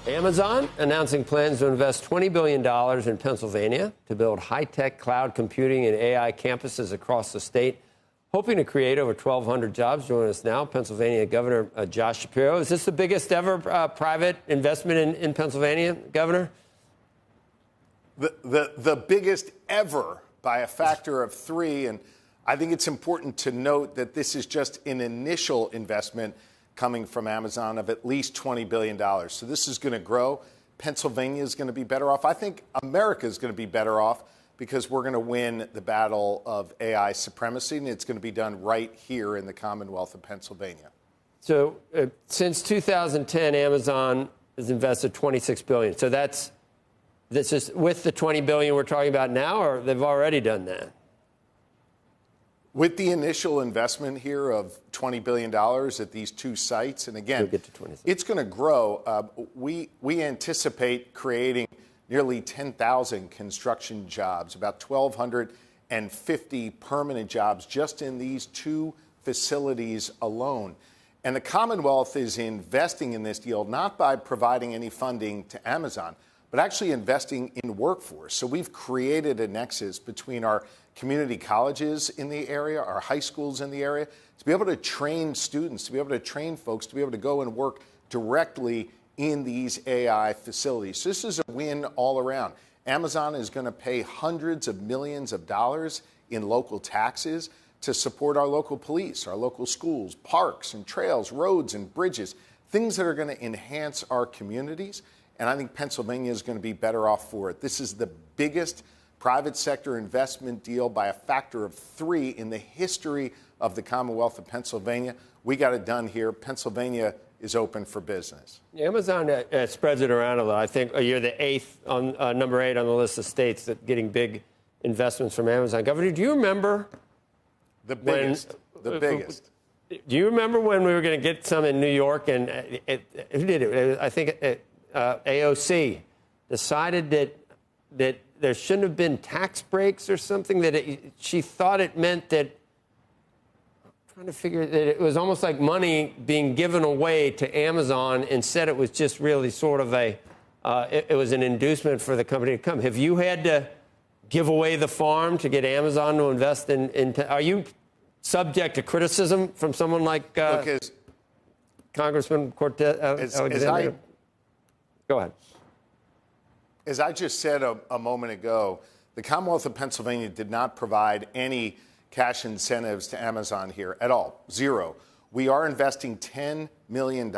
Amazon announcing plans to invest $20 billion in Pennsylvania to build high-tech cloud computing and AI campuses across the state, hoping to create over 1,200 jobs. Joining us now, Pennsylvania Governor Josh Shapiro. Is this the biggest ever private investment in Pennsylvania, Governor? The biggest ever by a factor of 3. And I think it's important to note that this is just an initial investment coming from Amazon of at least $20 billion. So this is going to grow. Pennsylvania is going to be better off. I think America is going to be better off because we're going to win the battle of AI supremacy, and it's going to be done right here in the Commonwealth of Pennsylvania. So since 2010, Amazon has invested $26 billion. So this is with the $20 billion we're talking about now, or they've already done that? With the initial investment here of $20 billion at these 2 sites, and again, it's going to grow. We anticipate creating nearly 10,000 construction jobs, about 1,250 permanent jobs just in these 2 facilities alone. And the Commonwealth is investing in this deal not by providing any funding to Amazon, but actually investing in workforce. So we've created a nexus between our community colleges in the area, our high schools in the area, to be able to train students, to be able to train folks, to be able to go and work directly in these AI facilities. So this is a win all around. Amazon is going to pay hundreds of millions of dollars in local taxes to support our local police, our local schools, parks and trails, roads and bridges, things that are going to enhance our communities. And I think Pennsylvania is going to be better off for it. This is the biggest private sector investment deal by a factor of 3 in the history of the Commonwealth of Pennsylvania. We got it done here. Pennsylvania is open for business. Amazon spreads it around a little. I think you're the number 8 on the list of states that getting big investments from Amazon. Governor, do you remember the biggest? Do you remember when we were going to get some in New York? And who did it? I think AOC decided that there shouldn't have been tax breaks or something, that she thought it meant that, I'm trying to figure that it was almost like money being given away to Amazon. Instead, it was just really sort of it was an inducement for the company to come. Have you had to give away the farm to get Amazon to invest in are you subject to criticism from someone like Congressman Cortez? Go ahead. As I just said a moment ago, the Commonwealth of Pennsylvania did not provide any cash incentives to Amazon here at all. 0. We are investing $10 million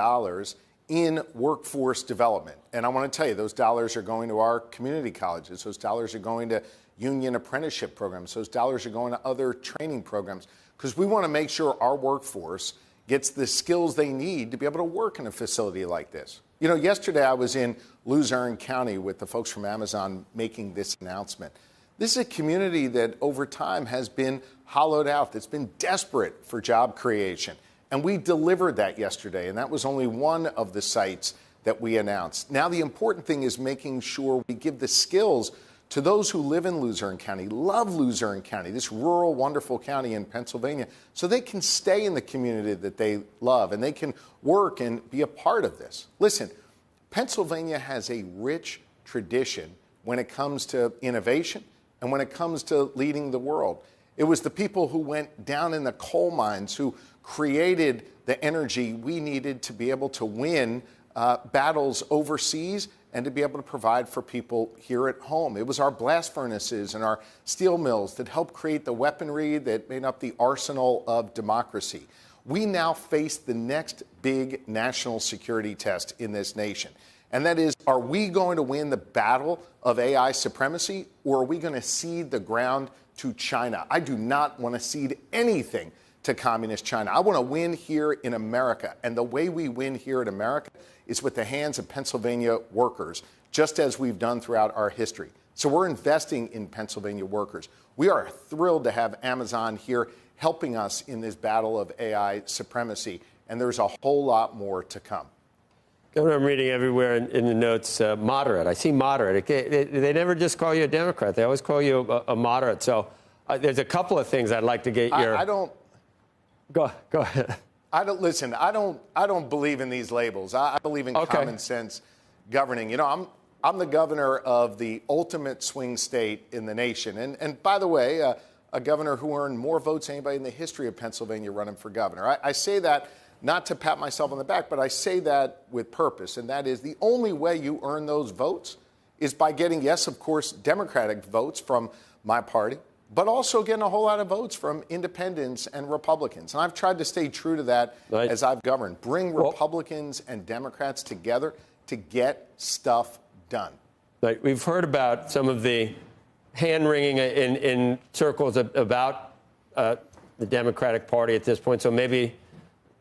in workforce development. And I want to tell you, those dollars are going to our community colleges. Those dollars are going to union apprenticeship programs. Those dollars are going to other training programs, because we want to make sure our workforce gets the skills they need to be able to work in a facility like this. You know, yesterday I was in Luzerne County with the folks from Amazon making this announcement. This is a community that over time has been hollowed out, that's been desperate for job creation. And we delivered that yesterday, and that was only one of the sites that we announced. Now the important thing is making sure we give the skills to those who live in Luzerne County, love Luzerne County, this rural, wonderful county in Pennsylvania, so they can stay in the community that they love and they can work and be a part of this. Listen, Pennsylvania has a rich tradition when it comes to innovation and when it comes to leading the world. It was the people who went down in the coal mines who created the energy we needed to be able to win battles overseas and to be able to provide for people here at home. It was our blast furnaces and our steel mills that helped create the weaponry that made up the arsenal of democracy. We now face the next big national security test in this nation. And that is, are we going to win the battle of AI supremacy, or are we going to cede the ground to China? I do not want to cede anything to communist China. I want to win here in America. And the way we win here in America is with the hands of Pennsylvania workers, just as we've done throughout our history. So we're investing in Pennsylvania workers. We are thrilled to have Amazon here helping us in this battle of AI supremacy. And there's a whole lot more to come. Governor, I'm reading everywhere in the notes, moderate. I see moderate. They never just call you a Democrat. They always call you a moderate. So there's a couple of things I'd like to get your... I don't... Go ahead. I don't believe in these labels. I believe in common sense. governing. You know, I'm the governor of the ultimate swing state in the nation. And by the way, a governor who earned more votes than anybody in the history of Pennsylvania running for governor. I say that not to pat myself on the back, but I say that with purpose. And that is the only way you earn those votes is by getting, yes, of course, Democratic votes from my party, but also getting a whole lot of votes from independents and Republicans. And I've tried to stay true to that as I've governed. Bring Republicans and Democrats together to get stuff done. Right. We've heard about some of the hand-wringing in circles about the Democratic Party at this point. So maybe,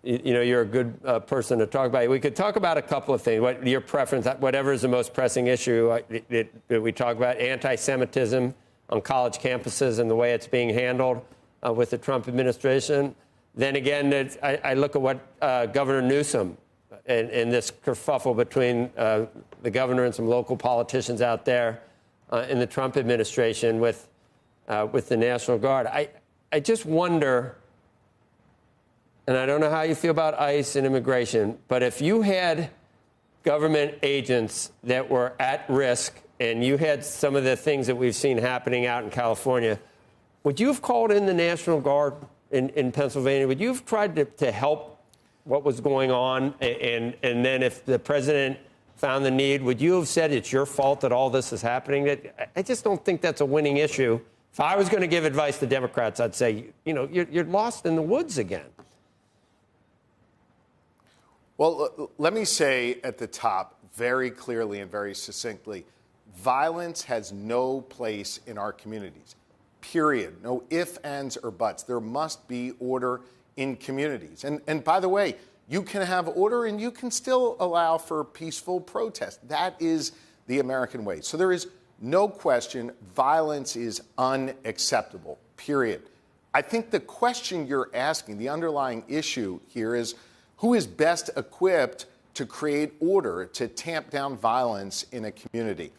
you know, you're a good person to talk about. We could talk about a couple of things. What your preference, whatever is the most pressing issue that we talk about, anti-Semitism on college campuses and the way it's being handled with the Trump administration. Then again, I look at what Governor Newsom and this kerfuffle between the governor and some local politicians out there in the Trump administration with the National Guard. I just wonder, and I don't know how you feel about ICE and immigration, but if you had government agents that were at risk and you had some of the things that we've seen happening out in California, would you have called in the National Guard in Pennsylvania? Would you have tried to help what was going on? And then if the president found the need, would you have said it's your fault that all this is happening? I just don't think that's a winning issue. If I was going to give advice to Democrats, I'd say, you know, you're lost in the woods again. Well, let me say at the top very clearly and very succinctly, violence has no place in our communities, period. No ifs, ands, or buts. There must be order in communities. And by the way, you can have order and you can still allow for peaceful protest. That is the American way. So there is no question violence is unacceptable, period. I think the question you're asking, the underlying issue here is who is best equipped to create order, to tamp down violence in a community.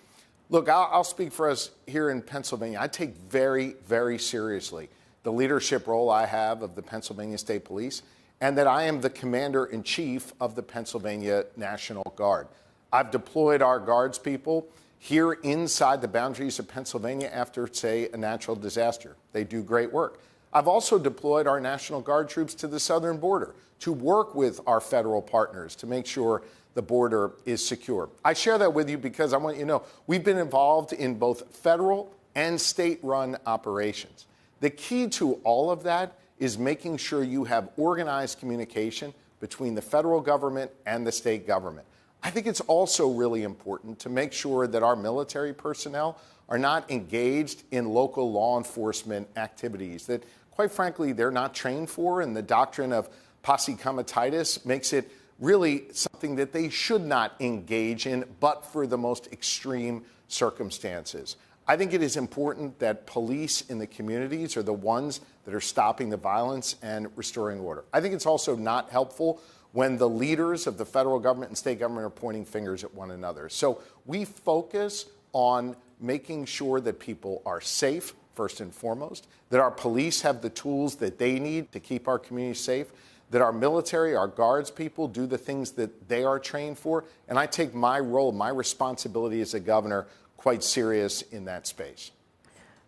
Look, I'll speak for us here in Pennsylvania. I take very, very seriously the leadership role I have of the Pennsylvania State Police, and that I am the commander-in-chief of the Pennsylvania National Guard. I've deployed our Guards people here inside the boundaries of Pennsylvania after, say, a natural disaster. They do great work. I've also deployed our National Guard troops to the southern border to work with our federal partners to make sure the border is secure. I share that with you because I want you to know we've been involved in both federal and state-run operations. The key to all of that is making sure you have organized communication between the federal government and the state government. I think it's also really important to make sure that our military personnel are not engaged in local law enforcement activities that, quite frankly, they're not trained for, and the doctrine of posse comitatus makes it really something that they should not engage in, but for the most extreme circumstances. I think it is important that police in the communities are the ones that are stopping the violence and restoring order. I think it's also not helpful when the leaders of the federal government and state government are pointing fingers at one another. So we focus on making sure that people are safe, first and foremost, that our police have the tools that they need to keep our communities safe, that our military, our Guards people do the things that they are trained for. And I take my role, my responsibility as a governor quite serious in that space.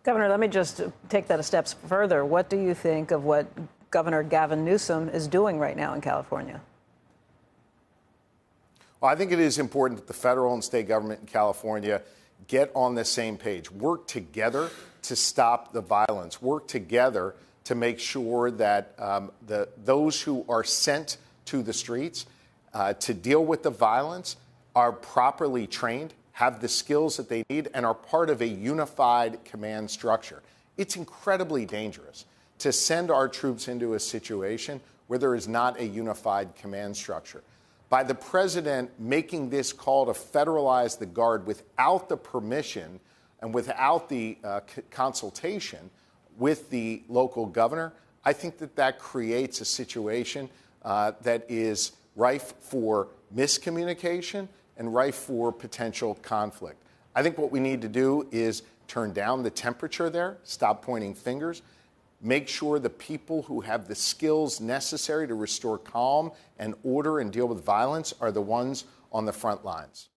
Governor, let me just take that a step further. What do you think of what Governor Gavin Newsom is doing right now in California? Well, I think it is important that the federal and state government in California get on the same page, work together to stop the violence, work together to make sure that those who are sent to the streets to deal with the violence are properly trained, have the skills that they need, and are part of a unified command structure. It's incredibly dangerous to send our troops into a situation where there is not a unified command structure. By the president making this call to federalize the Guard without the permission and without the consultation with the local governor, I think that that creates a situation that is rife for miscommunication and rife for potential conflict. I think what we need to do is turn down the temperature there, stop pointing fingers, make sure the people who have the skills necessary to restore calm and order and deal with violence are the ones on the front lines.